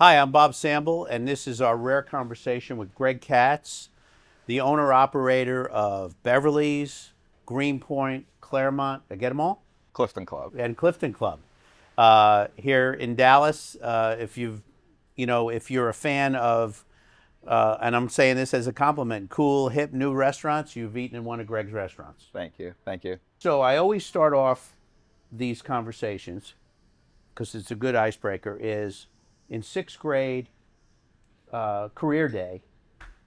Hi, I'm Bob Sambol, and this is our rare conversation with Greg Katz, the owner-operator of Beverley's, Greenpoint, Claremont, I get them all? Clifton Club. And Clifton Club. Here in Dallas, if you're a fan of, and I'm saying this as a compliment, cool, hip, new restaurants, you've eaten in one of Greg's restaurants. Thank you. Thank you. So I always start off these conversations, because it's a good icebreaker, is in sixth grade, career day,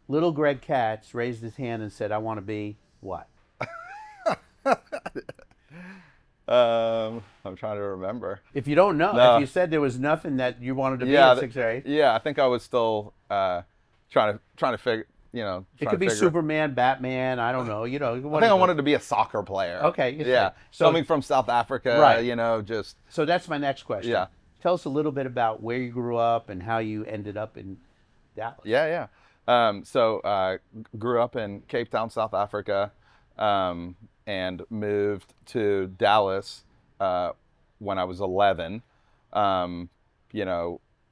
little Greg Katz raised his hand and said, I want to be what? I'm trying to remember. If you don't know, No. if you said there was nothing that you wanted to be Yeah, in sixth grade, Yeah, I think I was still trying to figure, it could be Superman, Batman, I don't know, I think I wanted to be a soccer player. Okay, Yeah. so Coming from South Africa, Right. just So that's my next question. Yeah. Tell us a little bit about where you grew up and how you ended up in Dallas. yeah. Grew up in Cape Town, South Africa, and moved to Dallas when I was 11. Lots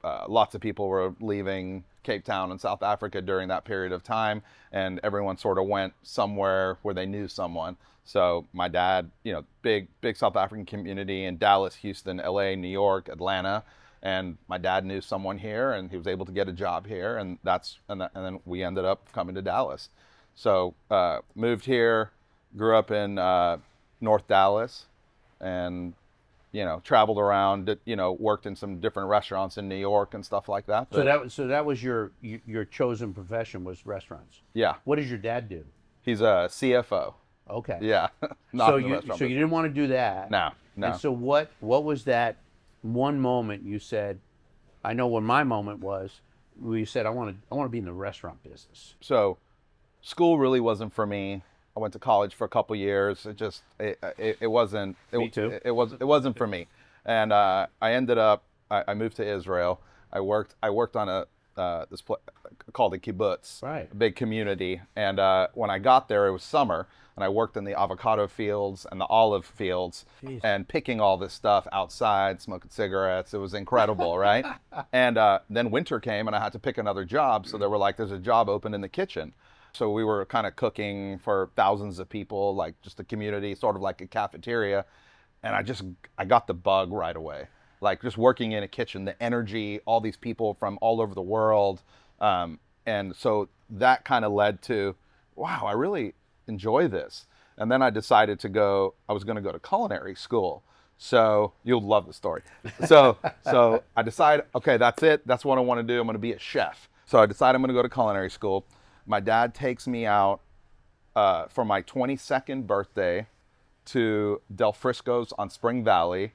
of people were leaving Cape Town and South Africa during that period of time, and everyone sort of went somewhere where they knew someone. So my dad, big South African community in Dallas, Houston, LA, New York, Atlanta, and my dad knew someone here, and he was able to get a job here, and then we ended up coming to Dallas. So moved here, grew up in North Dallas, and traveled around, worked in some different restaurants in New York and stuff like that. So that was your chosen profession, was restaurants. Yeah. What does your dad do? He's a CFO. Okay. Yeah. So you didn't want to do that. No. And so what was that one moment you said? I know what my moment was. Where you said, I want to be in the restaurant business. So school really wasn't for me. I went to college for a couple years. It wasn't. Me too. It wasn't for me. And I ended up. I moved to Israel. I worked on this place called a kibbutz, Right. a big community. And when I got there, it was summer, and I worked in the avocado fields and the olive fields, Jeez. and picking all this stuff outside, smoking cigarettes. It was incredible, right? And then winter came, and I had to pick another job. So they were like, "There's a job open in the kitchen." So we were kind of cooking for thousands of people, like just a community, sort of like a cafeteria. And I got the bug right away. Like just working in a kitchen, the energy, all these people from all over the world. And so that kind of led to, wow, I really enjoy this. And then I decided I was going to go to culinary school. So you'll love the story. So I decided, okay, that's it. That's what I want to do. I'm going to be a chef. So I decided I'm going to go to culinary school. My dad takes me out for my 22nd birthday to Del Frisco's on Spring Valley.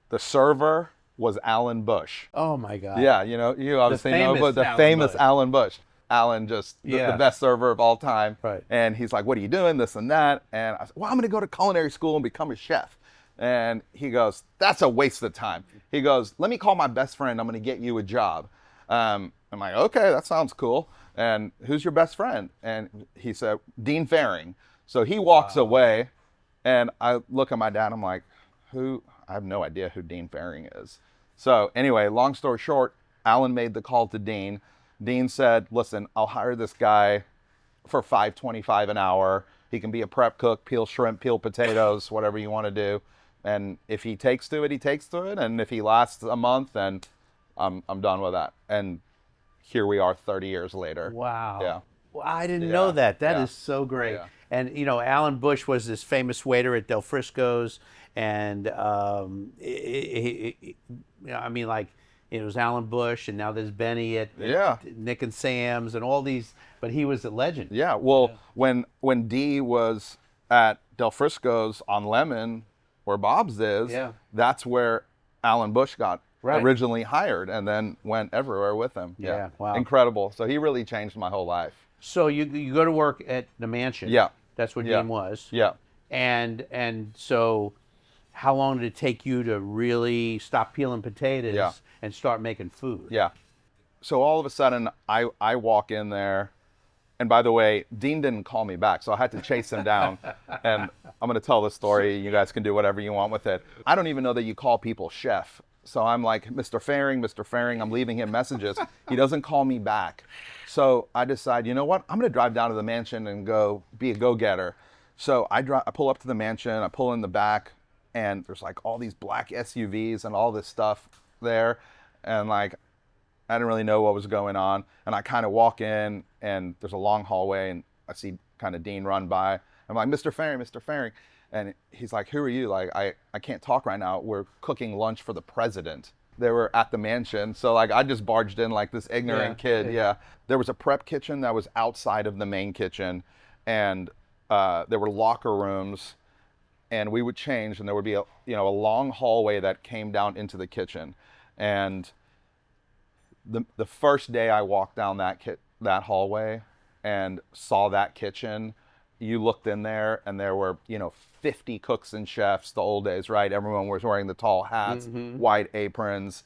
The server was Alan Bush. Oh my God. Yeah, you obviously know, but the famous Alan Bush. Alan, just the best server of all time. Right. And he's like, "What are you doing? This and that." And I said, "Well, I'm going to go to culinary school and become a chef." And he goes, "That's a waste of time." He goes, "Let me call my best friend. I'm going to get you a job." I'm like, "Okay, that sounds cool." And who's your best friend? And he said, Dean Faring. So he walks away, and I look at my dad. I'm like, who? I have no idea who Dean Faring is. So anyway, long story short, Alan made the call to Dean. Dean said, "Listen, I'll hire this guy for $5.25 an hour. He can be a prep cook, peel shrimp, peel potatoes, whatever you want to do. And if he takes to it, he takes to it. And if he lasts a month, then I'm done with that." And here we are 30 years later. Wow. Yeah. Well, I didn't know that. That is so great. Yeah. And Alan Bush was this famous waiter at Del Frisco's, and it was Alan Bush, and now there's Benny at Nick and Sam's, and all these. But he was a legend. Yeah. Well, when Dee was at Del Frisco's on Lemon, where Bob's is, that's where Alan Bush got originally hired, and then went everywhere with him. Yeah. Wow. Incredible. So he really changed my whole life. So you go to work at the mansion. Yeah. That's what Dean was. Yeah. And so how long did it take you to really stop peeling potatoes and start making food? Yeah. So all of a sudden, I walk in there, and by the way, Dean didn't call me back, so I had to chase him down. And I'm going to tell this story. You guys can do whatever you want with it. I don't even know that you call people chef So I'm like, Mr. Faring, I'm leaving him messages. He doesn't call me back. So I decide, you know what? I'm going to drive down to the mansion and go be a go-getter. So I pull up to the mansion, I pull in the back, and there's like all these black SUVs and all this stuff there. And like, I didn't really know what was going on. And I kind of walk in, and there's a long hallway, and I see kind of Dean run by. I'm like, Mr. Faring, Mr. Faring. And he's like, who are you? Like, I can't talk right now. We're cooking lunch for the president. They were at the mansion. So like, I just barged in like this ignorant kid. Yeah. There was a prep kitchen that was outside of the main kitchen. And there were locker rooms, and we would change, and there would be a long hallway that came down into the kitchen. And the first day I walked down that hallway and saw that kitchen, you looked in there and there were 50 cooks and chefs, the old days, right? Everyone was wearing the tall hats, white aprons.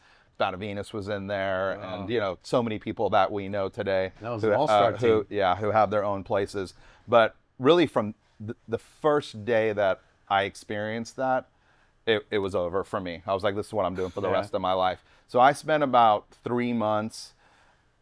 Venus was in there, and so many people that we know today that was an all-star team. who have their own places. But really, from the first day that I experienced that, it was over for me. I was like, this is what I'm doing for the rest of my life. So I spent about 3 months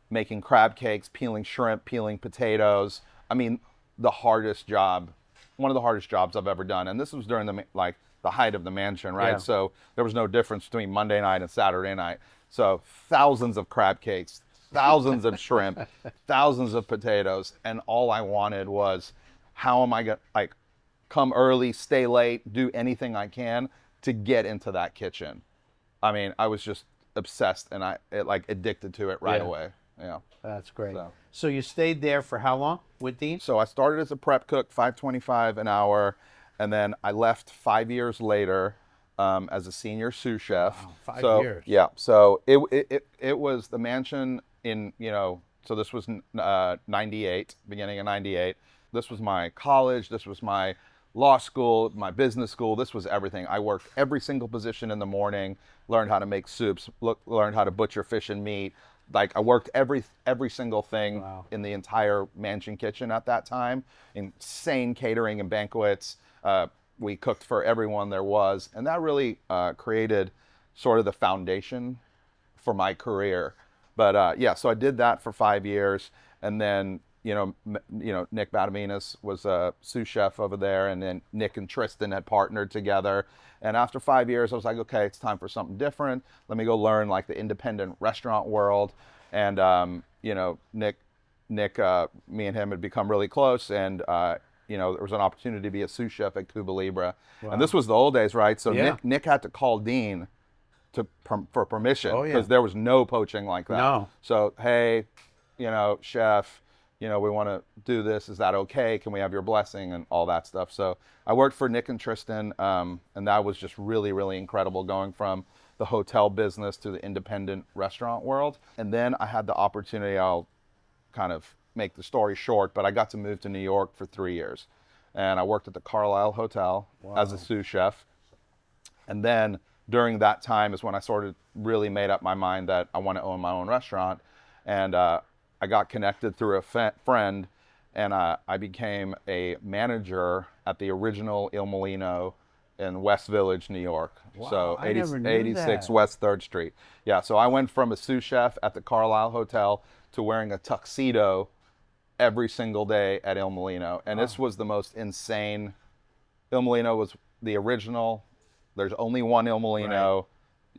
making crab cakes, peeling shrimp, peeling potatoes. I mean, one of the hardest jobs I've ever done. And this was during the height of the mansion, right? Yeah. So there was no difference between Monday night and Saturday night. So thousands of crab cakes, thousands of shrimp, thousands of potatoes. And all I wanted was, how am I going to come early, stay late, do anything I can to get into that kitchen. I mean, I was just obsessed, and addicted to it right away. Yeah. That's great. So you stayed there for how long with Dean? So I started as a prep cook, $5.25 an hour, and then I left 5 years later as a senior sous chef. Wow, 5 years. Yeah. So it was the mansion in, so this was 98, beginning of 98. This was my college. This was my law school, my business school. This was everything. I worked every single position in the morning, learned how to make soups, learned how to butcher fish and meat. Like, I worked every single thing in the entire mansion kitchen at that time. Insane catering and banquets. We cooked for everyone there was. And that really created sort of the foundation for my career. But so I did that for 5 years. And then, Nick Venus was a sous chef over there. And then Nick and Tristan had partnered together. And after 5 years, I was like, okay, it's time for something different. Let me go learn like the independent restaurant world. And, Nick, me and him had become really close. And, there was an opportunity to be a sous chef at Cuba Libre. Wow. And this was the old days, right? So Nick had to call Dean for permission, because there was no poaching like that. No. So, hey, chef, we want to do this. Is that okay? Can we have your blessing and all that stuff? So I worked for Nick and Tristan, and that was just really, really incredible, going from the hotel business to the independent restaurant world. And then I had the opportunity, I'll kind of make the story short, but I got to move to New York for 3 years. And I worked at the Carlisle Hotel as a sous chef. And then during that time is when I sort of really made up my mind that I want to own my own restaurant. And I got connected through a friend, and I became a manager at the original Il Molino in West Village, New York. Wow, So I never knew 86 that. West 3rd Street. Yeah, so I went from a sous chef at the Carlisle Hotel to wearing a tuxedo every single day at Il Molino. And this was the most insane. Il Molino was the original. There's only one Il Molino.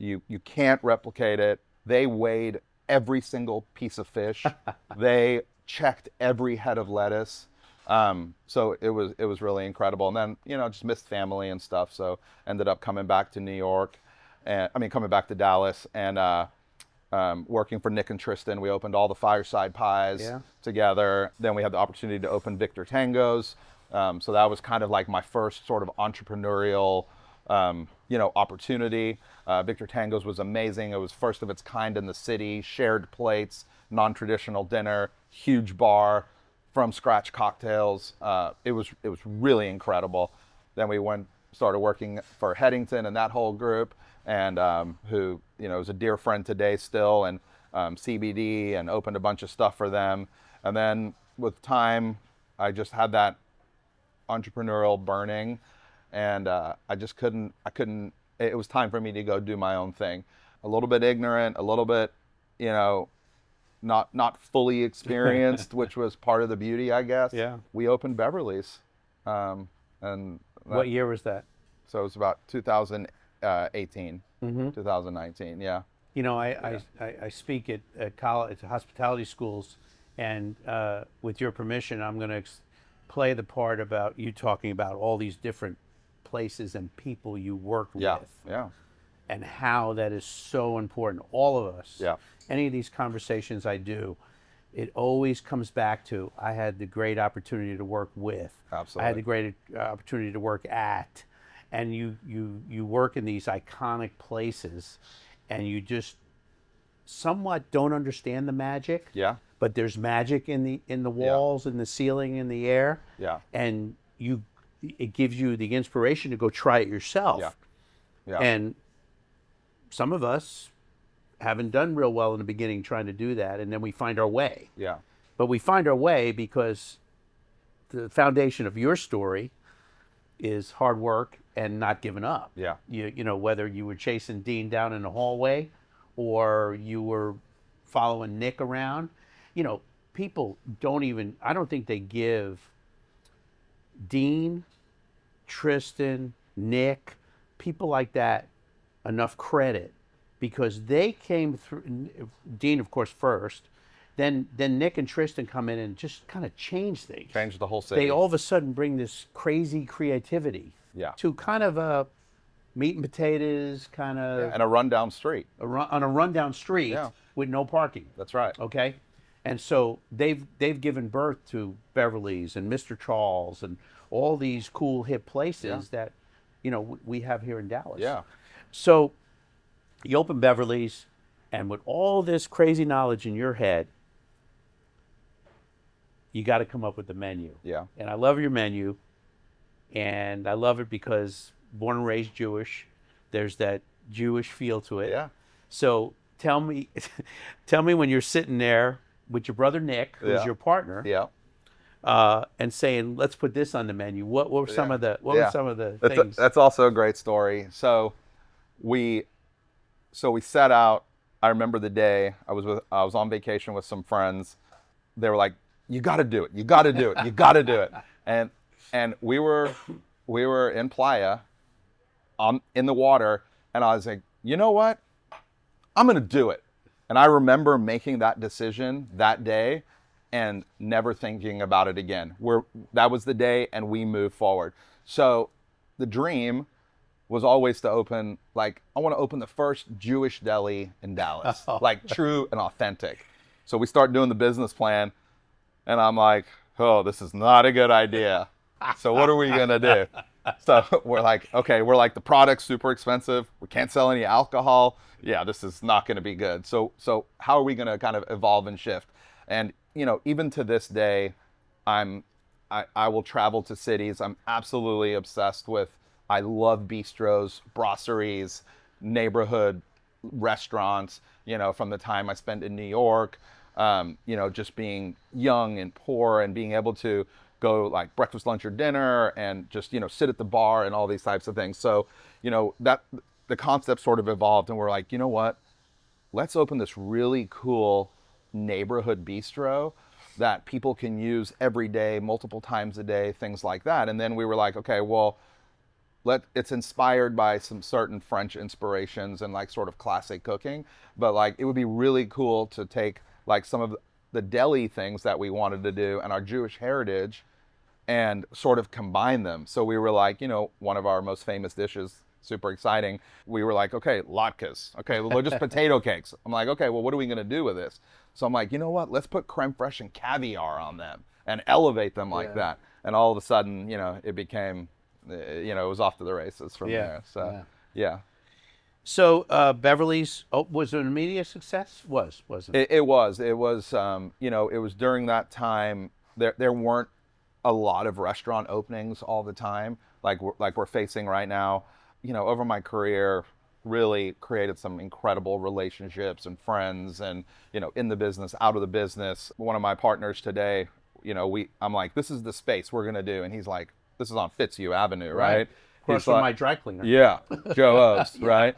Right. You can't replicate it. They weighed every single piece of fish. They checked every head of lettuce. So it was really incredible. And then, just missed family and stuff. So ended up coming back to New York, coming back to Dallas, and working for Nick and Tristan. We opened all the Fireside Pies together. Then we had the opportunity to open Victor Tango's. So that was kind of like my first sort of entrepreneurial, opportunity. Victor Tango's was amazing. It was first of its kind in the city, shared plates, non-traditional dinner, huge bar, from scratch cocktails. It was really incredible. Then we started working for Headington and that whole group, and who is a dear friend today still, and CBD, and opened a bunch of stuff for them. And then with time, I just had that entrepreneurial burning, and I couldn't. It was time for me to go do my own thing. a little bit ignorant, a little bit, you know, not fully experienced, which was part of the beauty, I guess. Yeah. We opened Beverley's, and What year was that? so it was about 2018, 2019. Yeah. You know, I speak at college, at hospitality schools, and with your permission, I'm going to play the part about you talking about all these different places and people you work Yeah. with, Yeah. and how that is so important. All of us. Yeah. Any of these conversations I do, it always comes back to I had the great opportunity to work with. Absolutely. I had the great opportunity to work at, and you work in these iconic places, and you just somewhat don't understand the magic. Yeah. But there's magic in the walls, in the ceiling, in the air. Yeah. And it gives you the inspiration to go try it yourself. Yeah. Yeah. And some of us haven't done real well in the beginning trying to do that, and then we find our way. Yeah. But we find our way because the foundation of your story is hard work and not giving up. Yeah. You know, whether you were chasing Dean down in the hallway or you were following Nick around, you know, people I don't think they give Dean, Tristan, Nick, people like that enough credit, because they came through. Dean, of course, first, then Nick and Tristan come in and just kind of change things. Changed the whole city. They all of a sudden bring this crazy creativity Yeah. to kind of a meat and potatoes kind of And a rundown street. on a rundown street Yeah. with no parking. That's right. Okay, and so they've given birth to Beverley's and Mr. Charles and all these cool hip places that, you know, we have here in Dallas. Yeah. So you open Beverley's, and with all this crazy knowledge in your head, you got to come up with the menu. Yeah. And I love your menu, and I love it because born and raised Jewish, there's that Jewish feel to it. Yeah. So tell me when you're sitting there with your brother Nick, who's Yeah. your partner, Yeah. and saying, "Let's put this on the menu." What were some of the That's things? that's also a great story. So we set out. I remember the day I was on vacation with some friends. They were like, "You got to do it. You got to do it. You got to do it." And we were in Playa, in the water, and I was like, "You know what? I'm gonna do it." And I remember making that decision that day and never thinking about it again. That was the day, and we moved forward. So the dream was always to open, I want to open the first Jewish deli in Dallas, true and authentic. So we start doing the business plan, and I'm like, oh, this is not a good idea. So what are we going to do? So we're like, okay, the product's super expensive. We can't sell any alcohol. Yeah, this is not going to be good. So how are we going to kind of evolve and shift? And, you know, even to this day, I will travel to cities. I'm absolutely obsessed with, I love bistros, brasseries, neighborhood restaurants, you know, from the time I spent in New York, you know, just being young and poor and being able to go breakfast, lunch, or dinner and just, you know, sit at the bar and all these types of things. So, you know, that the concept sort of evolved, and we're like, you know what, let's open this really cool neighborhood bistro that people can use every day, multiple times a day, things like that. And then we were like, okay, well, it's inspired by some certain French inspirations and sort of classic cooking, but it would be really cool to take some of the deli things that we wanted to do and our Jewish heritage and sort of combine them. So we were like, you know, one of our most famous dishes, super exciting. We were like, okay, latkes. Okay, well, just potato cakes. I'm like, okay, well, what are we gonna do with this? So I'm like, you know what? Let's put creme fraiche and caviar on them and elevate them like that. And all of a sudden, you know, it became, you know, it was off to the races from there. So, yeah. So Beverley's, was it an immediate success? Wasn't it? It was, you know, it was during that time, there weren't a lot of restaurant openings all the time, like we're facing right now. You know, over my career, really created some incredible relationships and friends and, you know, in the business, out of the business. One of my partners today, you know, I'm like, this is the space we're gonna do. And he's like, this is on Fitzhugh Avenue, right? Of course, from my dry cleaner. Yeah, Joe O's, right?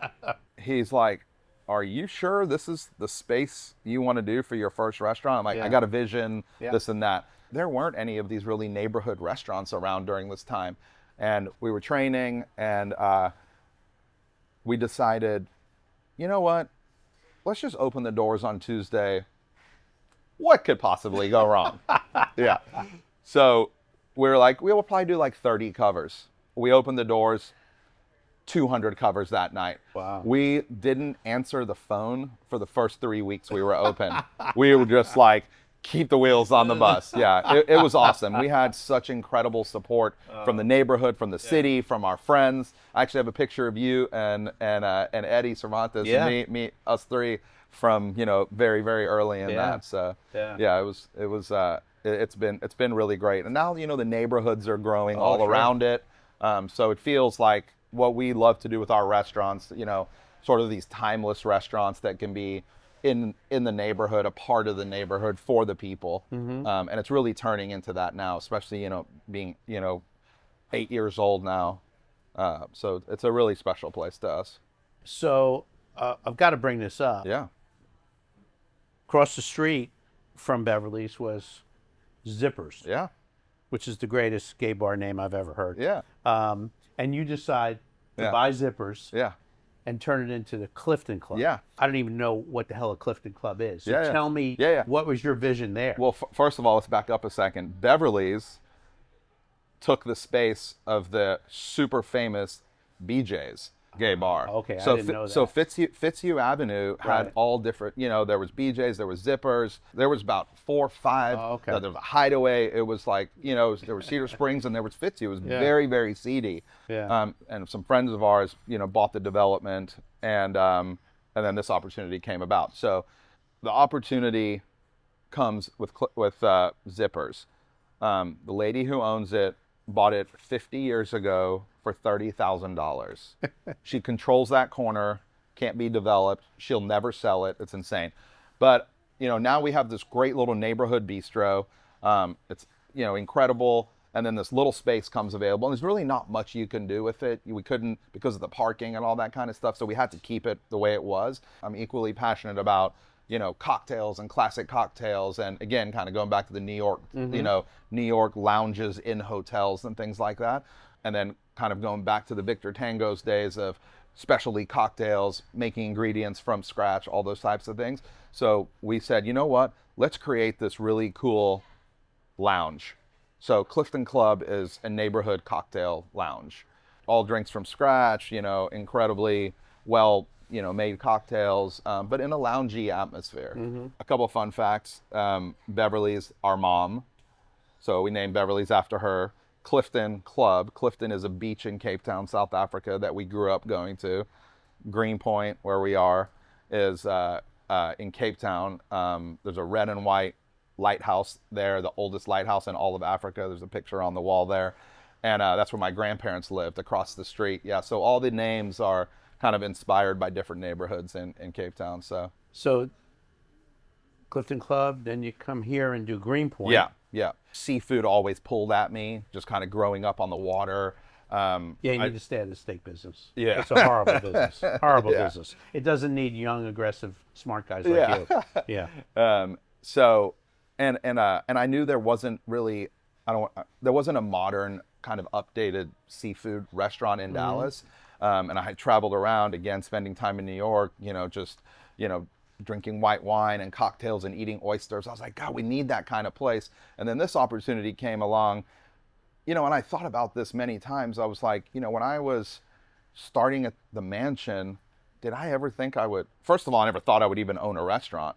He's like, are you sure this is the space you want to do for your first restaurant? I'm like, Yeah. I got a vision, Yeah. this and that. There weren't any of these really neighborhood restaurants around during this time. And we were training, and we decided, you know what? Let's just open the doors on Tuesday. What could possibly go wrong? Yeah. So we were like, we will probably do like 30 covers. We opened the doors, 200 covers that night. Wow. We didn't answer the phone for the first 3 weeks we were open. We were just like, keep the wheels on the bus. Yeah, it was awesome. We had such incredible support from the neighborhood, from the city, from our friends. I actually have a picture of you and Eddie Cervantes, Yeah. and me, us three from, you know, very, very early in Yeah. that. So Yeah. it's been really great. And now, you know, the neighborhoods are growing all sure. around it. So it feels like what we love to do with our restaurants, you know, sort of these timeless restaurants that can be in the neighborhood, a part of the neighborhood for the people. And it's really turning into that now, especially, you know, being, you know, 8 years old now. So it's a really special place to us. So I've got to bring this up. Yeah. Across the street from Beverly's was Zippers, Yeah. which is the greatest gay bar name I've ever heard. Yeah. And you decide to Yeah. buy Zippers Yeah. and turn it into the Clifton Club. Yeah. I don't even know what the hell a Clifton Club is. So Yeah, yeah. tell me, Yeah, yeah. what was your vision there? Well, first of all, let's back up a second. Beverly's took the space of the super famous BJ's gay bar. Okay, I so didn't know that. So Fitzhugh Avenue had Right. all different, you know, there was BJ's, there was Zippers, there was about 4 or 5. Oh, okay. There was a Hideaway. It was like, you know, there was Cedar Springs and there was Fitzhugh. It was Yeah. very, very seedy. Yeah. And some friends of ours, you know, bought the development, and then this opportunity came about. So the opportunity comes with Zippers. The lady who owns it bought it 50 years ago for $30,000. She controls that corner, can't be developed. She'll never sell it. It's insane. But, you know, now we have this great little neighborhood bistro. It's, you know, incredible. And then this little space comes available, and there's really not much you can do with it. We couldn't, because of the parking and all that kind of stuff, so we had to keep it the way it was. I'm equally passionate about, you know, cocktails and classic cocktails, and again, kind of going back to the New York, you know, New York lounges in hotels and things like that. And then kind of going back to the Victor Tango's days of specialty cocktails, making ingredients from scratch, all those types of things. So we said, you know what, let's create this really cool lounge. So Clifton Club is a neighborhood cocktail lounge. All drinks from scratch, you know, incredibly well, you know, made cocktails, but in a loungy atmosphere. A couple of fun facts. Beverly's our mom, so we named Beverly's after her. Clifton Club. Clifton is a beach in Cape Town, South Africa, that we grew up going to. Greenpoint, where we are, is in Cape Town. There's a red and white lighthouse there, the oldest lighthouse in all of Africa. There's a picture on the wall there. And that's where my grandparents lived, across the street. Yeah, so all the names are kind of inspired by different neighborhoods in Cape Town. So Clifton Club, then you come here and do Greenpoint. Yeah. Seafood always pulled at me, just kind of growing up on the water. Yeah, you need to stay out of the steak business. Yeah. It's a horrible business. Horrible Yeah. business. It doesn't need young, aggressive, smart guys like you. Yeah. So, and I knew there wasn't really, there wasn't a modern kind of updated seafood restaurant in Dallas. And I had traveled around, again, spending time in New York, you know, just, you know, drinking white wine and cocktails and eating oysters. I was like, God, we need that kind of place. And then this opportunity came along, you know, and I thought about this many times. I was like, you know, when I was starting at the mansion, did I ever think I would, first of all, I never thought I would even own a restaurant,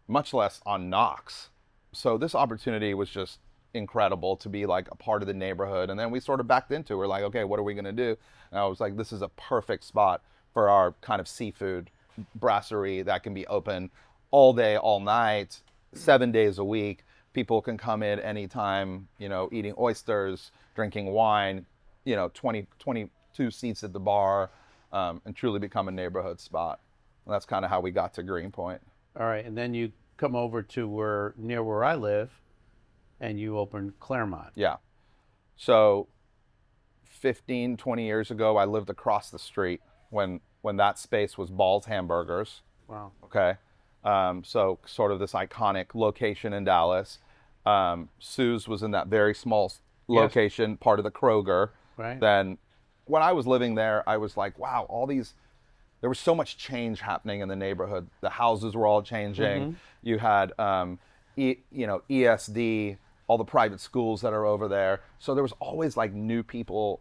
much less on Knox. So this opportunity was just incredible to be like a part of the neighborhood. And then we sort of backed into it. We're like, okay, what are we going to do? And I was like, this is a perfect spot for our kind of seafood brasserie that can be open all day, all night, 7 days a week. People can come in anytime, you know, eating oysters, drinking wine, you know, 22 seats at the bar, and truly become a neighborhood spot. And that's kind of how we got to Greenpoint. All right, and then you come over to near where I live, and you open Claremont. Yeah. So 15, 20 years ago, I lived across the street when that space was Ball's Hamburgers. Wow. Okay. So sort of this iconic location in Dallas. Sue's was in that very small location, part of the Kroger. Right. Then when I was living there, I was like, wow, there was so much change happening in the neighborhood. The houses were all changing. You had, ESD, all the private schools that are over there. So there was always like new people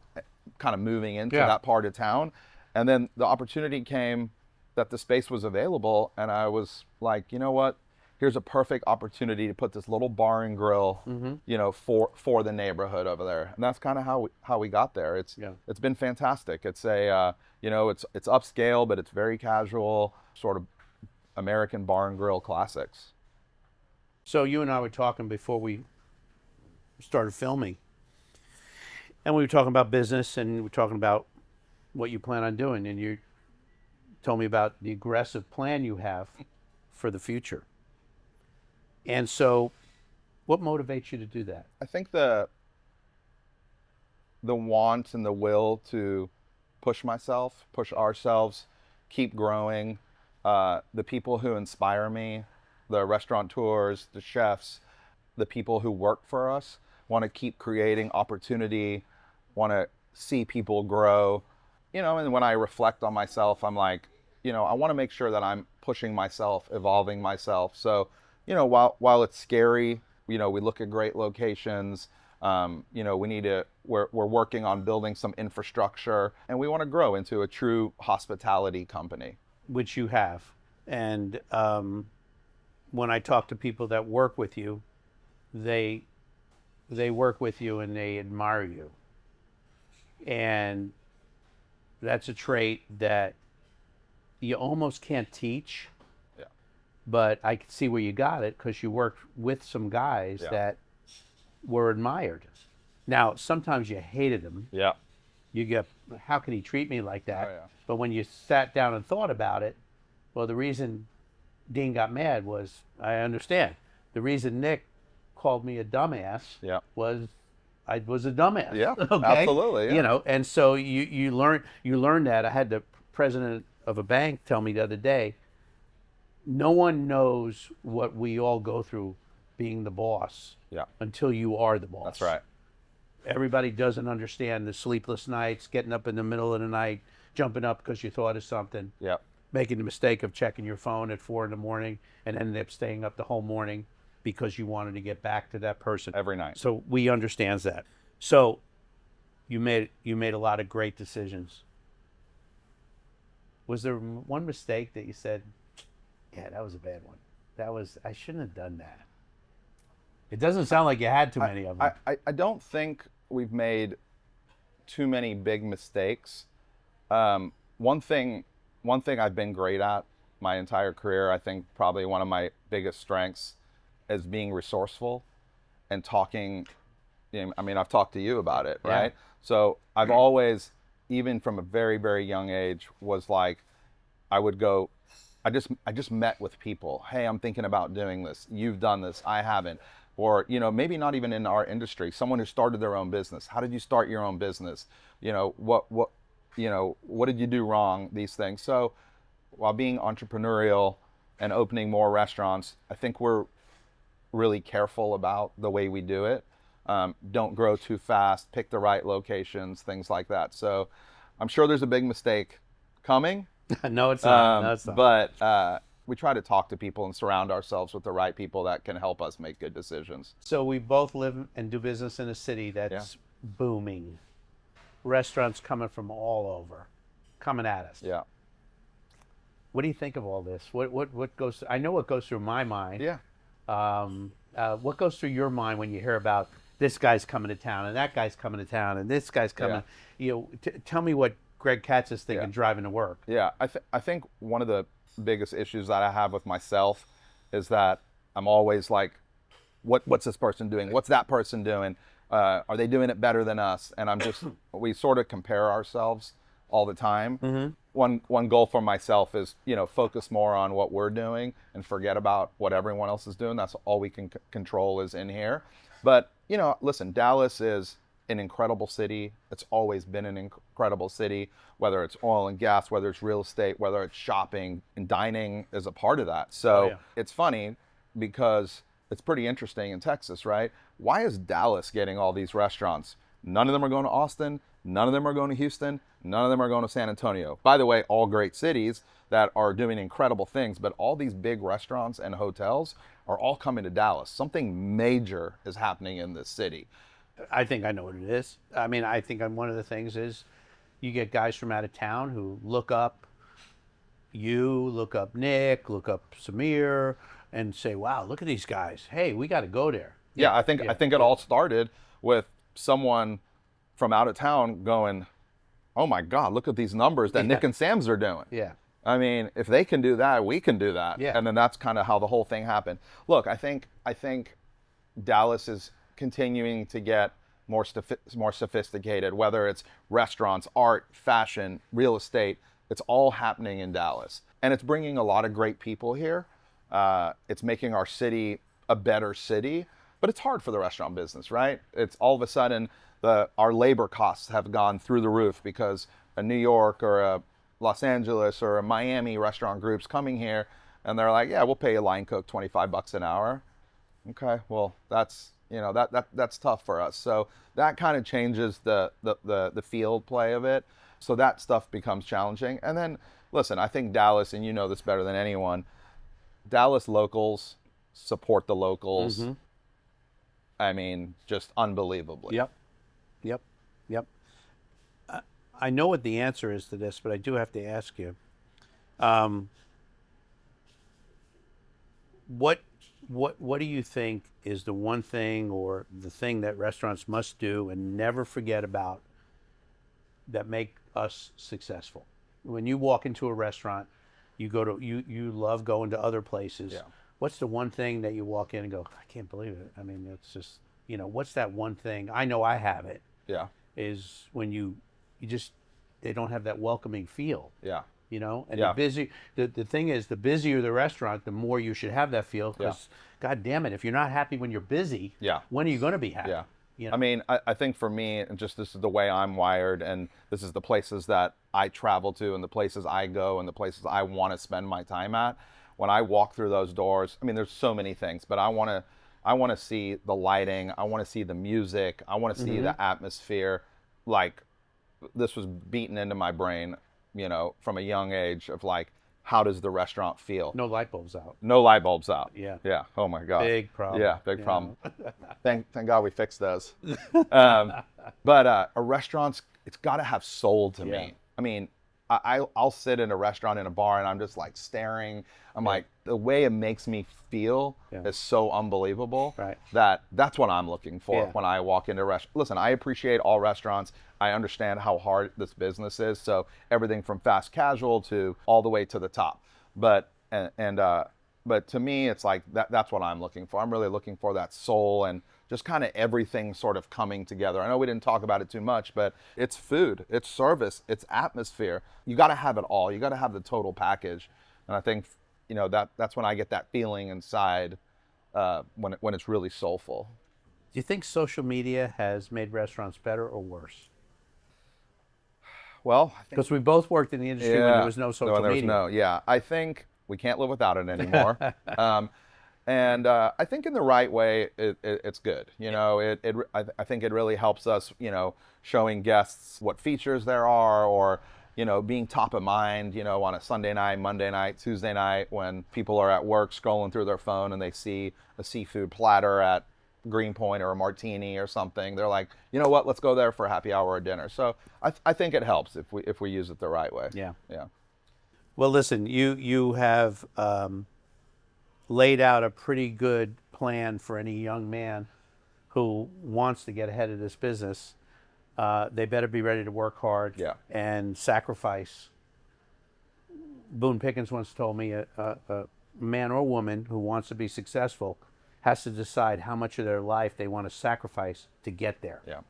kind of moving into that part of town. And then the opportunity came that the space was available, and I was like, you know what? Here's a perfect opportunity to put this little bar and grill, for the neighborhood over there. And that's kind of how we got there. It's been fantastic. It's it's upscale, but it's very casual, sort of American bar and grill classics. So you and I were talking before we started filming, and we were talking about business, and we were talking about what you plan on doing, and you told me about the aggressive plan you have for the future. And so, what motivates you to do that? I think the want and the will to push myself, push ourselves, keep growing. The people who inspire me, the restaurateurs, the chefs, the people who work for us, want to keep creating opportunity, want to see people grow. And when I reflect on myself, I'm like, I want to make sure that I'm pushing myself, evolving myself. So, while it's scary, we look at great locations. We're working on building some infrastructure, and we want to grow into a true hospitality company. Which you have. And when I talk to people that work with you, they work with you and they admire you. And that's a trait that you almost can't teach. Yeah. But I can see where you got it, because you worked with some guys that were admired. Now, sometimes you hated them. Yeah. You get, how can he treat me like that? Oh, yeah. But when you sat down and thought about it, well, the reason Dean got mad was, I understand. The reason Nick called me a dumbass was I was a dumbass. Yeah, okay? absolutely. Yeah. And so you learn that. I had the president of a bank tell me the other day, no one knows what we all go through being the boss until you are the boss. That's right. Everybody doesn't understand the sleepless nights, getting up in the middle of the night, jumping up because you thought of something, making the mistake of checking your phone at 4 a.m. and ended up staying up the whole morning because you wanted to get back to that person every night. So we understands that. So you made a lot of great decisions. Was there one mistake that you said, yeah, that was a bad one? I shouldn't have done that. It doesn't sound like you had too many of them. I don't think we've made too many big mistakes. One thing I've been great at my entire career, I think probably one of my biggest strengths, is being resourceful and talking. I've talked to you about it, right? So I've always, even from a very, very young age, was like, I would go, I just met with people. Hey, I'm thinking about doing this. You've done this. I haven't. Or, maybe not even in our industry, someone who started their own business. How did you start your own business? What did you do wrong? These things. So while being entrepreneurial and opening more restaurants, I think we're really careful about the way we do it. Don't grow too fast, pick the right locations, things like that. So I'm sure there's a big mistake coming. No, it's not. No, it's not. But we try to talk to people and surround ourselves with the right people that can help us make good decisions. So we both live and do business in a city that's booming. Restaurants coming from all over, coming at us. Yeah. What do you think of all this? What goes? I know what goes through my mind. Yeah. What goes through your mind when you hear about this guy's coming to town and that guy's coming to town and this guy's coming? Tell me what Greg Katz is thinking driving to work. Yeah, I think one of the biggest issues that I have with myself is that I'm always like, what's this person doing? What's that person doing? Are they doing it better than us? And we sort of compare ourselves all the time. Mm-hmm. One goal for myself is, focus more on what we're doing and forget about what everyone else is doing. That's all we can control is in here. But, listen, Dallas is an incredible city. It's always been an incredible city, whether it's oil and gas, whether it's real estate, whether it's shopping, and dining is a part of that. So it's funny because it's pretty interesting in Texas, right? Why is Dallas getting all these restaurants? None of them are going to Austin. None of them are going to Houston. None of them are going to San Antonio. By the way, all great cities that are doing incredible things, but all these big restaurants and hotels are all coming to Dallas. Something major is happening in this city. I think I know what it is. I mean, I think one of the things is you get guys from out of town who look up you, look up Nick, look up Samir, and say, wow, look at these guys. Hey, we got to go there. Yeah, I think it all started with someone from out of town going, oh my God, look at these numbers that Nick and Sam's are doing. Yeah. I mean, if they can do that, we can do that. Yeah. And then that's kind of how the whole thing happened. Look, I think Dallas is continuing to get more sophisticated, whether it's restaurants, art, fashion, real estate. It's all happening in Dallas. And it's bringing a lot of great people here. It's making our city a better city. But it's hard for the restaurant business, right? It's all of a sudden our labor costs have gone through the roof because a New York or a Los Angeles or a Miami restaurant group's coming here and they're like, yeah, we'll pay a line cook $25 an hour. Okay, well, that's tough for us. So that kind of changes the field play of it. So that stuff becomes challenging. And then, listen, I think Dallas, and you know this better than anyone, Dallas locals support the locals. Mm-hmm. I mean, just unbelievably. Yep. I know what the answer is to this, but I do have to ask you. What do you think is the one thing or the thing that restaurants must do and never forget about that make us successful? When you walk into a restaurant, you love going to other places. Yeah. What's the one thing that you walk in and go, I can't believe it? I mean, it's just, what's that one thing? I know I have it. Yeah. Is when they don't have that welcoming feel. Yeah. And the thing is, the busier the restaurant, the more you should have that feel, because God damn it, if you're not happy when you're busy, when are you going to be happy? Yeah. I mean, I think for me, and just this is the way I'm wired, and this is the places that I travel to and the places I go and the places I want to spend my time at. When I walk through those doors, I mean, there's so many things, but I want to see the lighting. I want to see the music. I want to see the atmosphere. Like, this was beaten into my brain, from a young age of like, how does the restaurant feel? No light bulbs out. No light bulbs out. Yeah. Yeah. Oh my God. Big problem. Yeah. Big problem. Thank God we fixed those. But a restaurant's, it's got to have soul to me. I mean, I'll sit in a restaurant in a bar and I'm just like staring. I'm like, the way it makes me feel is so unbelievable. Right. That's what I'm looking for when I walk into a restaurant. Listen, I appreciate all restaurants. I understand how hard this business is. So everything from fast casual to all the way to the top. But to me, it's like that's what I'm looking for. I'm really looking for that soul and just kind of everything sort of coming together. I know we didn't talk about it too much, but it's food, it's service, it's atmosphere. You got to have it all. You got to have the total package. And I think, that's when I get that feeling inside when it's really soulful. Do you think social media has made restaurants better or worse? Well, because we both worked in the industry when there was no social media. I think we can't live without it anymore. And I think in the right way, it's good. I think it really helps us, showing guests what features there are, or being top of mind, on a Sunday night, Monday night, Tuesday night, when people are at work scrolling through their phone and they see a seafood platter at Greenpoint or a martini or something. They're like, you know what? Let's go there for a happy hour or dinner. So I think it helps if we use it the right way. Yeah. Yeah. Well, listen, you have laid out a pretty good plan for any young man who wants to get ahead of this business. They better be ready to work hard and sacrifice. Boone Pickens once told me a man or woman who wants to be successful has to decide how much of their life they want to sacrifice to get there. Yeah.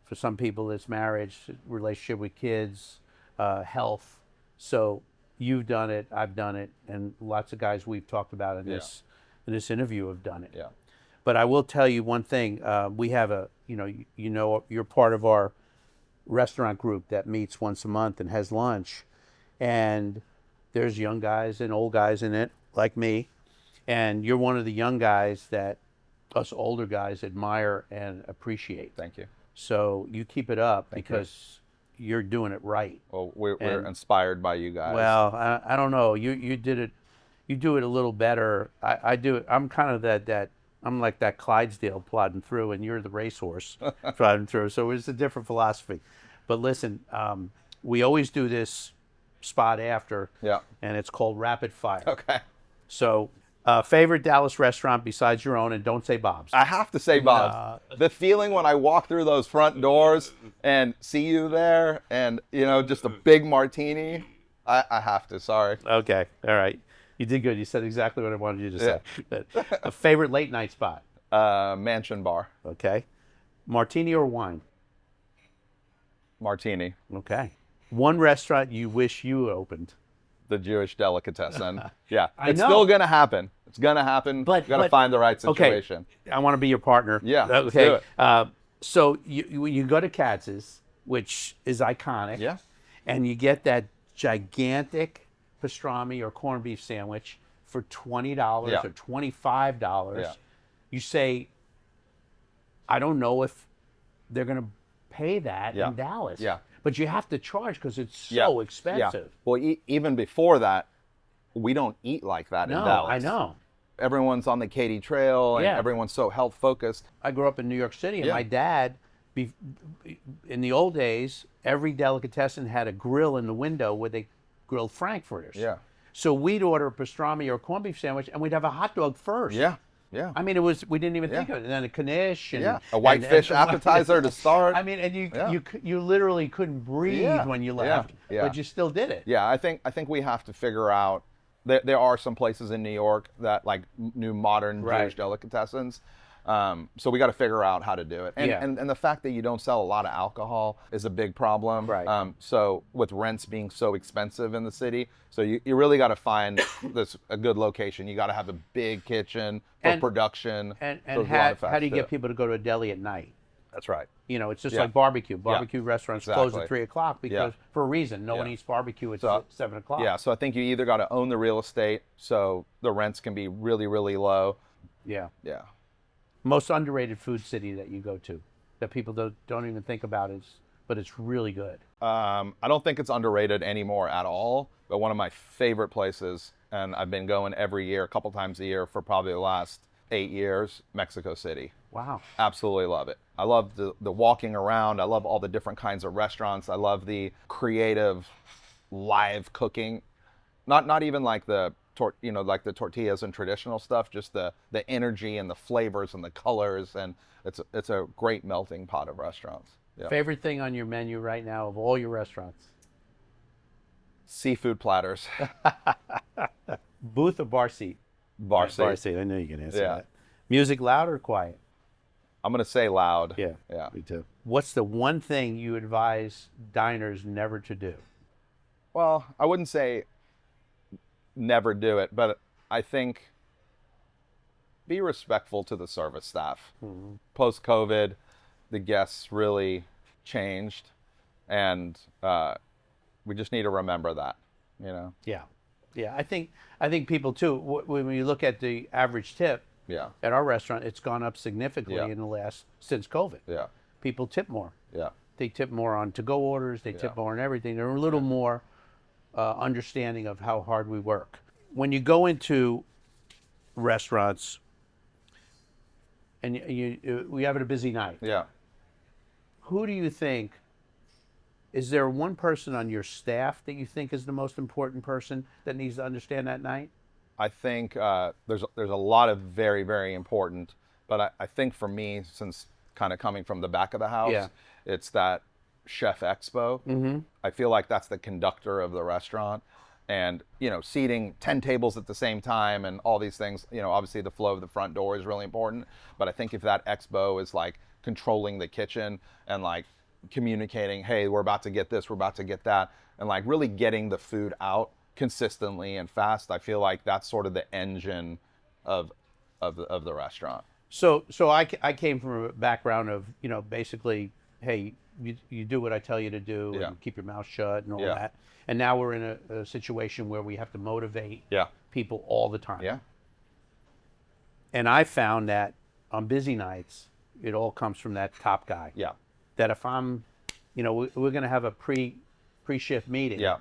For some people, it's marriage, relationship with kids, health. So you've done it, I've done it, and lots of guys we've talked about in this interview have done it. Yeah. But I will tell you one thing. We have you're part of our restaurant group that meets once a month and has lunch. And there's young guys and old guys in it, like me. And you're one of the young guys that us older guys admire and appreciate. Thank you. So you keep it up because you're doing it right. Well, we're inspired by you guys. Well, I don't know. You did it. You do it a little better. I do it. I'm kind of that. I'm like that Clydesdale plodding through, and you're the racehorse plodding through. So it's a different philosophy. But listen, we always do this spot after, and it's called Rapid Fire. Okay. So, favorite Dallas restaurant besides your own, and don't say Bob's. I have to say Bob's. The feeling when I walk through those front doors and see you there, and just a big martini. I have to. Sorry. Okay. All right. You did good. You said exactly what I wanted you to say. A favorite late night spot? Mansion Bar. Okay. Martini or wine? Martini. Okay. One restaurant you wish you opened? The Jewish delicatessen. Yeah. It's know. still going to happen. It's going to happen. But got to find the right situation. Okay. I want to be your partner. Yeah. Okay. Let's do it. So you go to Katz's, which is iconic. Yeah. And you get that gigantic pastrami or corned beef sandwich for $20 or $25. Yeah. You say, I don't know if they're going to pay that in Dallas. Yeah. But you have to charge because it's so expensive. Yeah. Well, even before that, we don't eat like that in Dallas. I know. Everyone's on the Katy Trail, and everyone's so health focused. I grew up in New York City, and my dad, in the old days, every delicatessen had a grill in the window where they grilled frankfurters. Yeah. So we'd order a pastrami or a corned beef sandwich, and we'd have a hot dog first. Yeah. Yeah. I mean, we didn't even think of it. And then a knish and a white fish appetizer to start. I mean, and you literally couldn't breathe when you left, but you still did it. Yeah, I think we have to figure out. There are some places in New York that like new modern Jewish delicatessens. So we got to figure out how to do it. And the fact that you don't sell a lot of alcohol is a big problem. Right. So with rents being so expensive in the city, so you really got to find a good location. You got to have a big kitchen for production. And how do you get people to go to a deli at night? That's right. It's just like barbecue. Barbecue restaurants close at 3 o'clock because for a reason. No one eats barbecue at 7 o'clock. Yeah, so I think you either got to own the real estate so the rents can be really, really low. Yeah. Yeah. Most underrated food city that you go to that people don't even think about but it's really good. I don't think it's underrated anymore at all, but one of my favorite places, and I've been going every year, a couple times a year for probably the last 8 years, Mexico City. Wow. Absolutely love it. I love the walking around. I love all the different kinds of restaurants. I love the creative live cooking. Not even like the like the tortillas and traditional stuff, just the energy and the flavors and the colors, and it's a great melting pot of restaurants. Yeah. Favorite thing on your menu right now of all your restaurants? Seafood platters. Booth or bar seat? Bar seat. Bar seat. I knew you could answer that. Music loud or quiet? I'm gonna say loud. Yeah. Yeah. Me too. What's the one thing you advise diners never to do? Well, I wouldn't say never do it, but I think be respectful to the service staff. Mm-hmm. Post-COVID, the guests really changed, and we just need to remember that, Yeah. I think people too. When you look at the average tip at our restaurant, it's gone up significantly in the since COVID. Yeah. People tip more. Yeah. They tip more on to-go orders. They tip more on everything. They're a little more understanding of how hard we work. When you go into restaurants and we have a busy night. Yeah. Who do you think, is there one person on your staff that you think is the most important person that needs to understand that night? I think there's a lot of very, very important, but I think for me, since kind of coming from the back of the house, it's that chef expo. Mm-hmm. I feel like that's the conductor of the restaurant. And, seating 10 tables at the same time and all these things, obviously the flow of the front door is really important. But I think if that expo is like controlling the kitchen and like communicating, hey, we're about to get this, we're about to get that, and like really getting the food out consistently and fast, I feel like that's sort of the engine of the restaurant. So I came from a background of, basically, hey, you do what I tell you to do Yeah. and keep your mouth shut and all Yeah. that. And now we're in a situation where we have to motivate Yeah. people all the time. Yeah. And I found that on busy nights, it all comes from that top guy. Yeah. That if I'm, we're going to have a pre-shift meeting. Yeah.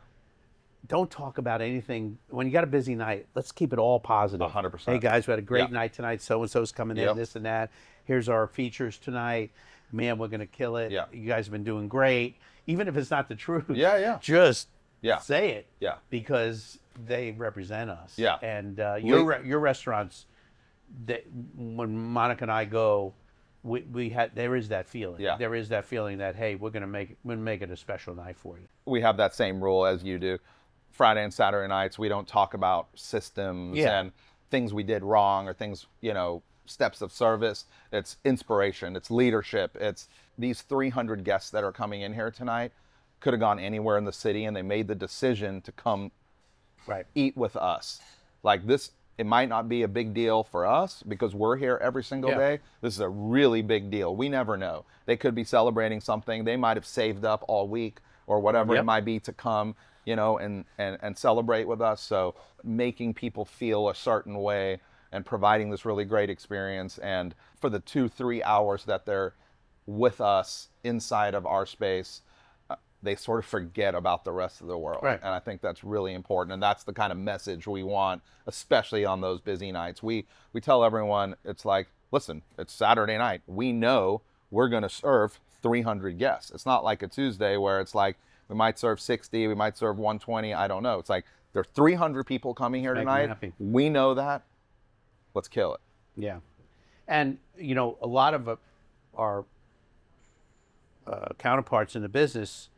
Don't talk about anything. When you got a busy night, let's keep it all positive. 100%. Hey guys, we had a great Yeah. night tonight. So-and-so's coming in, Yep. this and that. Here's our features tonight. Man, we're going to kill it. Yeah. You guys have been doing great. Even if it's not the truth. Yeah, yeah. Just Yeah. say it. Yeah. Because they represent us. Yeah. And your restaurants, when Monica and I go, there is that feeling. Yeah. There is that feeling that, hey, we're gonna make it a special night for you. We have that same rule as you do. Friday and Saturday nights, we don't talk about systems Yeah. and things we did wrong or things, steps of service. It's inspiration. It's leadership. It's these 300 guests that are coming in here tonight could have gone anywhere in the city, and they made the decision to come Right. eat with us. Like this, it might not be a big deal for us because we're here every single Yeah. day. This is a really big deal. We never know. They could be celebrating something. They might have saved up all week or whatever Yep. it might be to come, and celebrate with us. So making people feel a certain way and providing this really great experience. And for the 2-3 hours that they're with us inside of our space, they sort of forget about the rest of the world. Right. And I think that's really important. And that's the kind of message we want, especially on those busy nights. We tell everyone, it's like, listen, it's Saturday night. We know we're going to serve 300 guests. It's not like a Tuesday where it's like, we might serve 60, we might serve 120. I don't know. It's like, there are 300 people coming here Make 'em tonight. happy. We know that. Let's kill it. Yeah. And, a lot of our counterparts in the business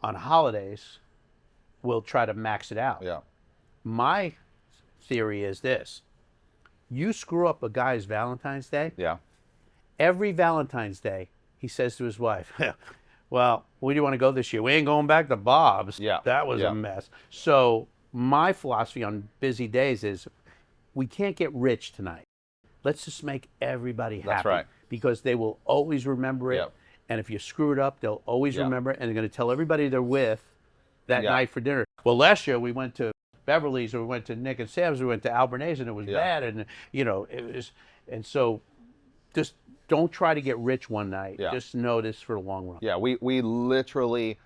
on holidays will try to max it out. Yeah. My theory is this. You screw up a guy's Valentine's Day, Yeah. every Valentine's Day, he says to his wife, well, where do you want to go this year? We ain't going back to Bob's. Yeah. That was Yeah. a mess. So my philosophy on busy days is we can't get rich tonight. Let's just make everybody happy. That's right. Because they will always remember it. Yep. And if you screw it up, they'll always Yeah. remember it. And they're going to tell everybody they're with that Yeah. night for dinner. Well, last year we went to Beverley's, or we went to Nick and Sam's, we went to Albanese, and it was Yeah. bad. And, it was, and so just don't try to get rich one night. Yeah. Just know this for the long run. Yeah, we literally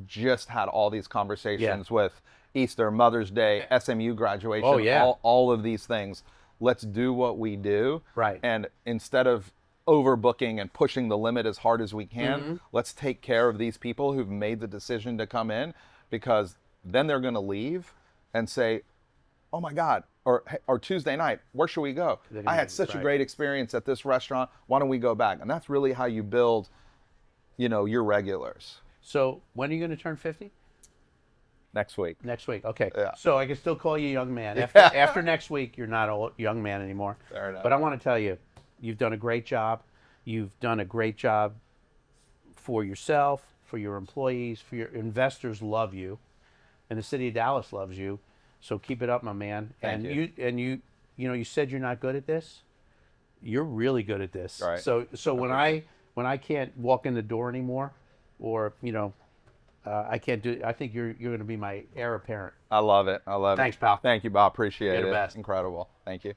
just had all these conversations with Easter, Mother's Day, SMU graduation, Oh, yeah. all of these things. Let's do what we do. Right. And instead of overbooking and pushing the limit as hard as we can, Mm-hmm. let's take care of these people who've made the decision to come in, because then they're going to leave and say, oh my God, or Tuesday night, where should we go? They're gonna I had be- such a right. great experience at this restaurant. Why don't we go back? And that's really how you build, your regulars. So when are you going to turn 50? Next week. Next week. Okay. Yeah. So I can still call you young man. After next week, you're not a young man anymore. Fair enough. But I want to tell you, you've done a great job. You've done a great job for yourself, for your employees, for your investors love you, and the city of Dallas loves you. So keep it up, my man. Thank you. You said you're not good at this. You're really good at this. Right. So when I can't walk in the door anymore, or I can't do. I think you're going to be my heir apparent. I love it. I love it. Thanks, pal. Thank you, Bob. Appreciate You're it. the best. Incredible. Thank you.